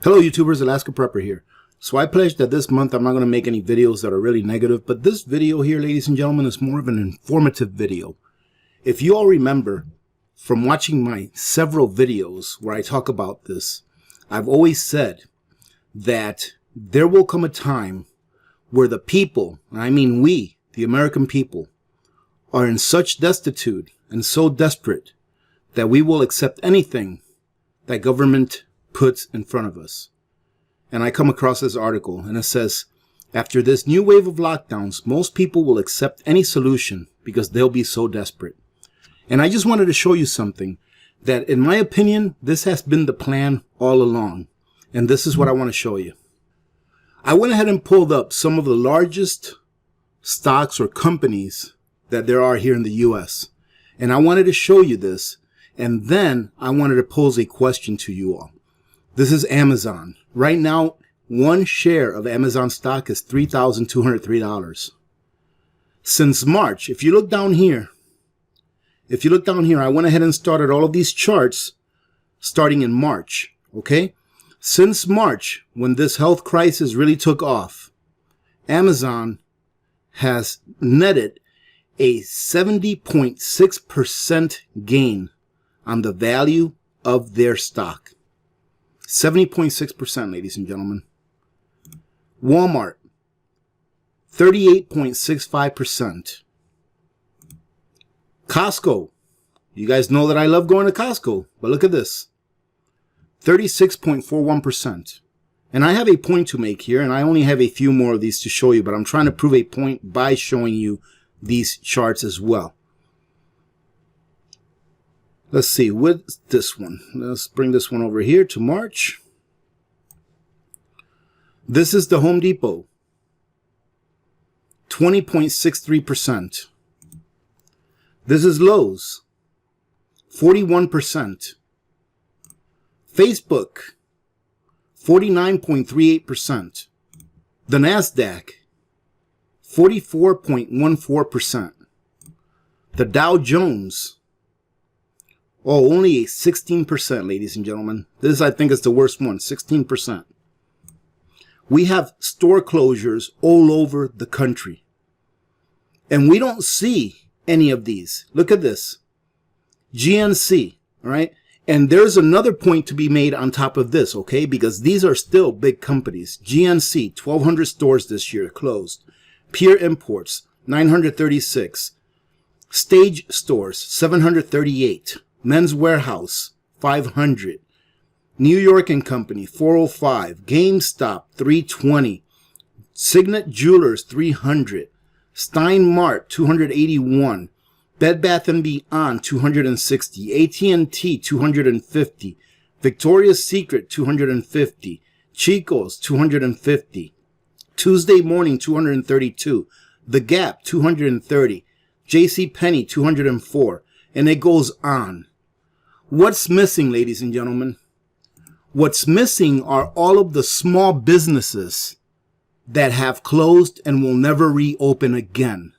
Hello YouTubers, Alaska Prepper here. So I pledged that this month I'm not going to make any videos that are really negative, but this video here, ladies and gentlemen, is more of an informative video. If you all remember from watching my several videos where I talk about this, I've always said that there will come a time where the people, and I mean we, the American people, are in such destitute and so desperate that we will accept anything that government puts in front of us. And I come across this article and it says, after this new wave of lockdowns, most people will accept any solution because they'll be so desperate. And I just wanted to show you something that, in my opinion, this has been the plan all along. And this is what I want to show you. I went ahead and pulled up some of the largest stocks or companies that there are here in the US. And I wanted to show you this. And then I wanted to pose a question to you all. This is Amazon. Right now, one share of Amazon stock is $3,203. Since March, if you look down here, I went ahead and started all of these charts starting in March, okay? Since March, when this health crisis really took off, Amazon has netted a 70.6% gain on the value of their stock. 70.6%, ladies and gentlemen. Walmart, 38.65%. Costco, you guys know that I love going to Costco, but look at this, 36.41%. And I have a point to make here, and I only have a few more of these to show you, but I'm trying to prove a point by showing you these charts as well. Let's see, with this one, let's bring this one over here to March. This is the Home Depot, 20.63%. This is Lowe's, 41%. Facebook, 49.38%. The NASDAQ, 44.14%. The Dow Jones, only 16%, ladies and gentlemen. This, I think, is the worst one, 16%. We have store closures all over the country. And we don't see any of these. Look at this. GNC, all right? And there's another point to be made on top of this, okay? Because these are still big companies. GNC, 1,200 stores this year closed. Pure Imports, 936. Stage Stores, 738. Men's Warehouse, 500. New York and Company, 405. GameStop, 320. Signet Jewelers, 300. Stein Mart, 281. Bed Bath & Beyond, 260. AT&T, 250. Victoria's Secret, 250. Chico's, 250. Tuesday Morning, 232. The Gap, 230. JCPenney, 204. And it goes on. What's missing, ladies and gentlemen? What's missing are all of the small businesses that have closed and will never reopen again.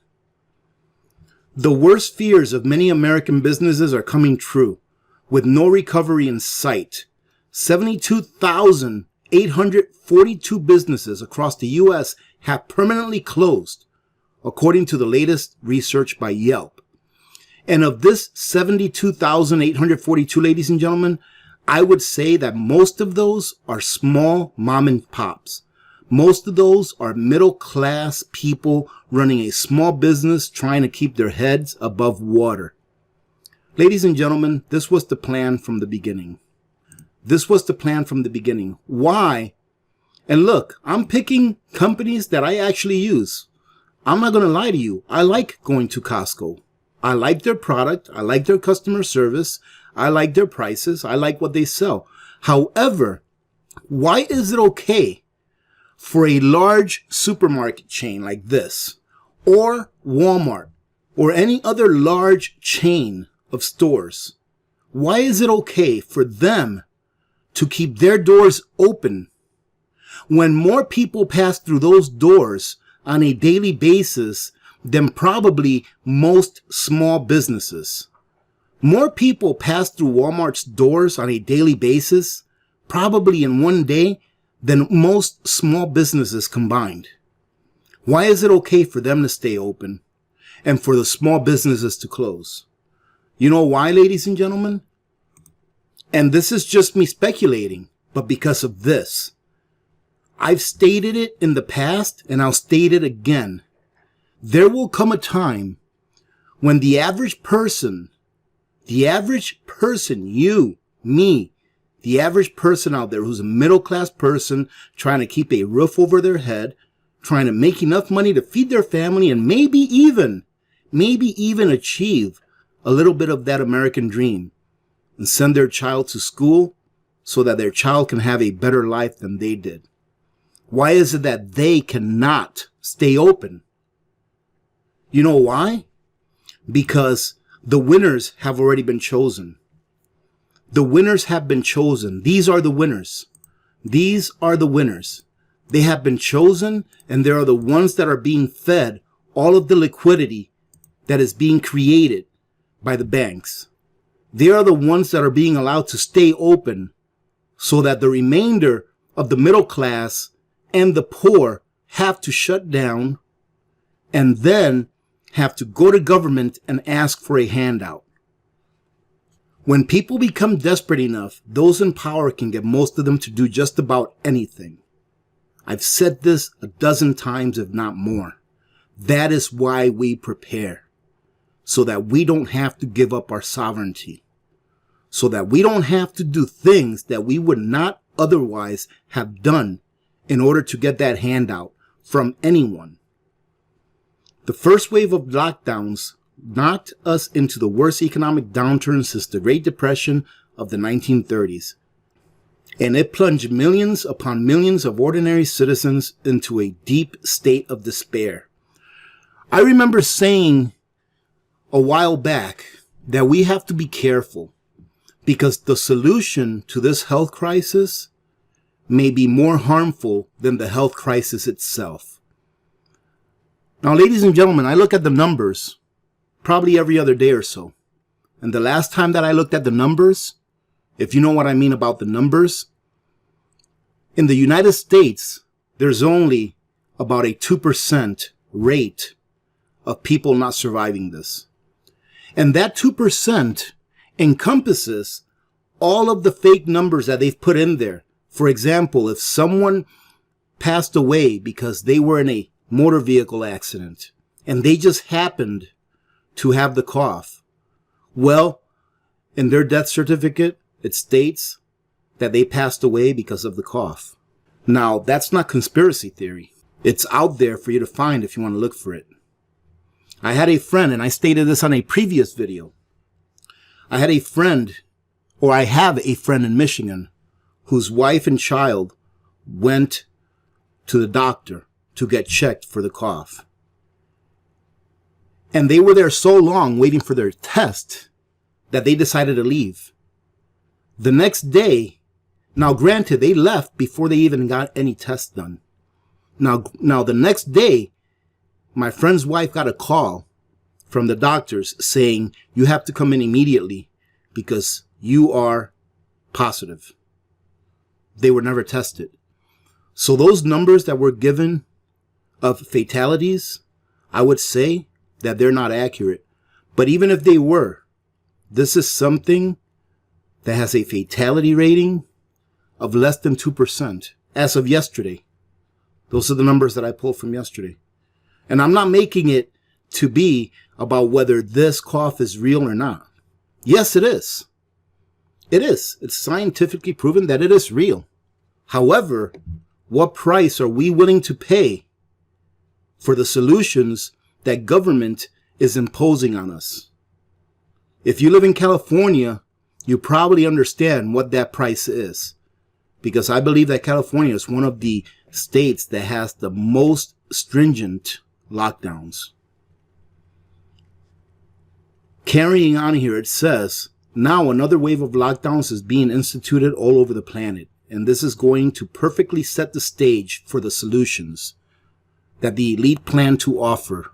The worst fears of many American businesses are coming true, with no recovery in sight. 72,842 businesses across the U.S. have permanently closed, according to the latest research by Yelp. And of this 72,842, ladies and gentlemen, I would say that most of those are small mom and pops. Most of those are middle class people running a small business trying to keep their heads above water. Ladies and gentlemen, this was the plan from the beginning. This was the plan from the beginning. Why? And look, I'm picking companies that I actually use. I'm not going to lie to you. I like going to Costco. I like their product. I like their customer service. I like their prices. I like what they sell. However, why is it okay for a large supermarket chain like this, or Walmart, or any other large chain of stores? Why is it okay for them to keep their doors open when more people pass through those doors on a daily basis than probably most small businesses? More people pass through Walmart's doors on a daily basis probably in one day than most small businesses combined. Why is it okay for them to stay open and for the small businesses to close? You know why, ladies and gentlemen? And this is just me speculating, but because of this. I've stated it in the past, and I'll state it again. There will come a time when the average person, you, me, the average person out there who's a middle-class person trying to keep a roof over their head, trying to make enough money to feed their family, and maybe even achieve a little bit of that American dream and send their child to school so that their child can have a better life than they did. Why is it that they cannot stay open? You know why? Because the winners have already been chosen. The winners have been chosen. These are the winners. These are the winners. They have been chosen, and they are the ones that are being fed all of the liquidity that is being created by the banks. They are the ones that are being allowed to stay open so that the remainder of the middle class and the poor have to shut down and then have to go to government and ask for a handout. When people become desperate enough, those in power can get most of them to do just about anything. I've said this a dozen times, if not more. That is why we prepare, so that we don't have to give up our sovereignty, so that we don't have to do things that we would not otherwise have done in order to get that handout from anyone. The first wave of lockdowns knocked us into the worst economic downturn since the Great Depression of the 1930s. And it plunged millions upon millions of ordinary citizens into a deep state of despair. I remember saying a while back that we have to be careful because the solution to this health crisis may be more harmful than the health crisis itself. Now, ladies and gentlemen, I look at the numbers probably every other day or so. And the last time that I looked at the numbers, if you know what I mean about the numbers, in the United States, there's only about a 2% rate of people not surviving this. And that 2% encompasses all of the fake numbers that they've put in there. For example, if someone passed away because they were in a motor vehicle accident and they just happened to have the cough, well, in their death certificate, it states that they passed away because of the cough. Now, that's not conspiracy theory. It's out there for you to find if you want to look for it. I had a friend, and I stated this on a previous video. I have a friend in Michigan whose wife and child went to the doctor to get checked for the cough. And they were there so long waiting for their test that they decided to leave. The next day, now granted, they left before they even got any tests done. Now the next day, my friend's wife got a call from the doctors saying, you have to come in immediately because you are positive. They were never tested. So those numbers that were given of fatalities, I would say that they're not accurate. But even if they were, this is something that has a fatality rating of less than 2% as of yesterday. Those are the numbers that I pulled from yesterday. And I'm not making it to be about whether this cough is real or not. Yes, it is. It is. It's scientifically proven that it is real. However, what price are we willing to pay for the solutions that government is imposing on us? If you live in California, you probably understand what that price is, because I believe that California is one of the states that has the most stringent lockdowns. Carrying on here, it says, now another wave of lockdowns is being instituted all over the planet, and this is going to perfectly set the stage for the solutions that the elite plan to offer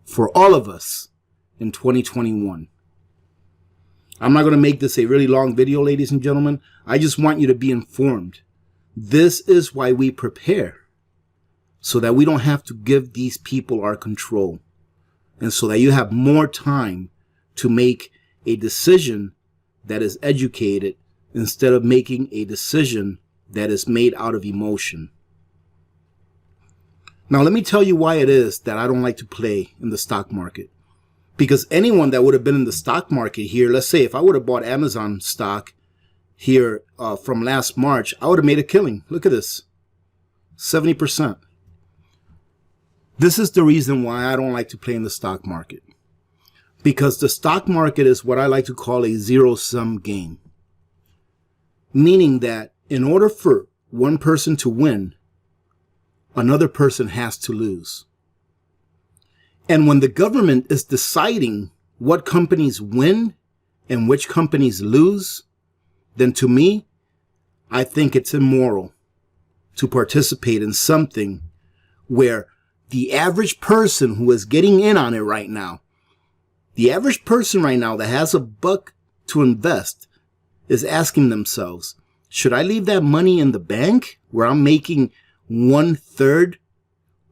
for all of us in 2021. I'm not going to make this a really long video, ladies and gentlemen. I just want you to be informed. This is why we prepare, so that we don't have to give these people our control, and so that you have more time to make a decision that is educated instead of making a decision that is made out of emotion. Now, let me tell you why it is that I don't like to play in the stock market. Because anyone that would have been in the stock market here, let's say if I would have bought Amazon stock here from last March, I would have made a killing. Look at this, 70%. This is the reason why I don't like to play in the stock market. Because the stock market is what I like to call a zero-sum game. Meaning that in order for one person to win, another person has to lose. And when the government is deciding what companies win and which companies lose, then to me, I think it's immoral to participate in something where the average person who is getting in on it right now, the average person right now that has a buck to invest is asking themselves, should I leave that money in the bank where I'm making 1/3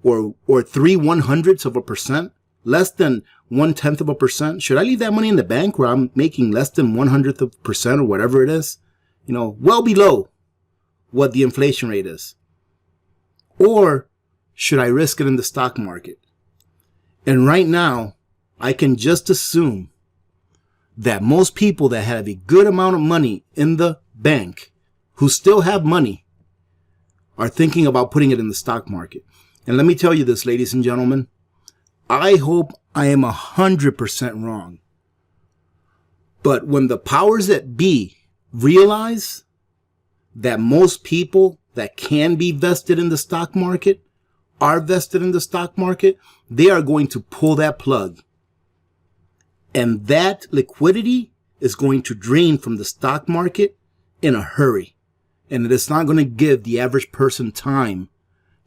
or 3/100%, less than 1/10%? Should I leave that money in the bank where I'm making less than 1/100% or whatever it is? You know, well below what the inflation rate is. Or should I risk it in the stock market? And right now, I can just assume that most people that have a good amount of money in the bank, who still have money, are thinking about putting it in the stock market. And let me tell you this, ladies and gentlemen, I hope I am 100% wrong. But when the powers that be realize that most people that can be vested in the stock market are vested in the stock market, they are going to pull that plug. And that liquidity is going to drain from the stock market in a hurry. And it is not going to give the average person time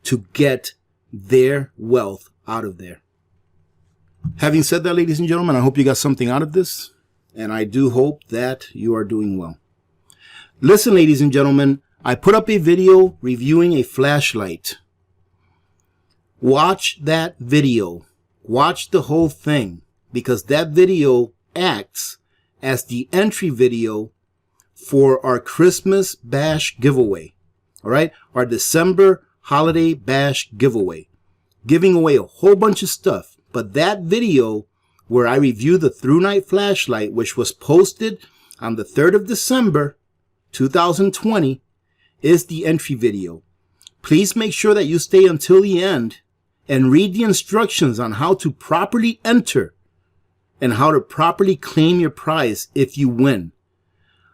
to get their wealth out of there. Having said that, ladies and gentlemen, I hope you got something out of this. And I do hope that you are doing well. Listen, ladies and gentlemen, I put up a video reviewing a flashlight. Watch that video. Watch the whole thing, because that video acts as the entry video for our Christmas Bash giveaway. All right, our December holiday bash giveaway, giving away a whole bunch of stuff. But that video where I review the Through Night flashlight, which was posted on the 3rd of December 2020, is the entry video. Please make sure that you stay until the end and read the instructions on how to properly enter and how to properly claim your prize if you win.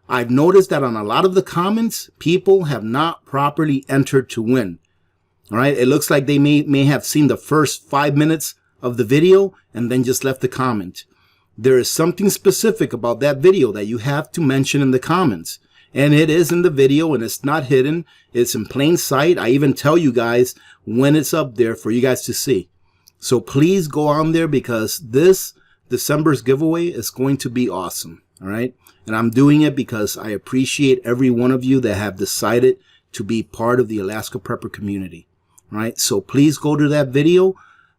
I've noticed that on a lot of the comments, people have not properly entered to win. All right, it looks like they may have seen the first 5 minutes of the video and then just left the comment. There is something specific about that video that you have to mention in the comments. And it is in the video, and it's not hidden. It's in plain sight. I even tell you guys when it's up there for you guys to see. So please go on there, because this December's giveaway is going to be awesome. All right. And I'm doing it because I appreciate every one of you that have decided to be part of the Alaska Prepper community. All right. So please go to that video.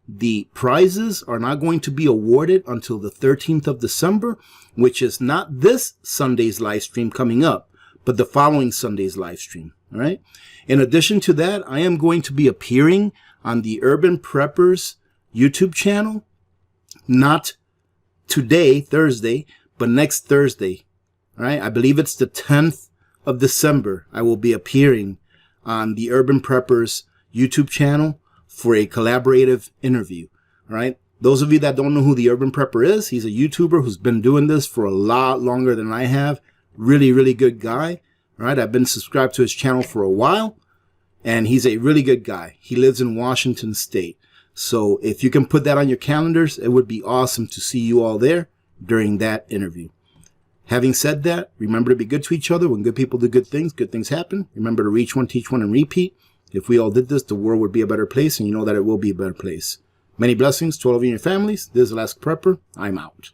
The prizes are not going to be awarded until the 13th of December, which is not this Sunday's live stream coming up, but the following Sunday's live stream. All right. In addition to that, I am going to be appearing on the Urban Preppers YouTube channel, not today, Thursday, but next Thursday. All right. I believe it's the 10th of December. I will be appearing on the Urban Preppers YouTube channel for a collaborative interview. All right. Those of you that don't know who the Urban Prepper is, he's a YouTuber who's been doing this for a lot longer than I have. Really, really good guy. All right. I've been subscribed to his channel for a while, and he's a really good guy. He lives in Washington State. So if you can put that on your calendars, it would be awesome to see you all there during that interview. Having said that, remember to be good to each other. When good people do good things happen. Remember to reach one, teach one, and repeat. If we all did this, the world would be a better place, and you know that it will be a better place. Many blessings to all of you and your families. This is Alaska Prepper. I'm out.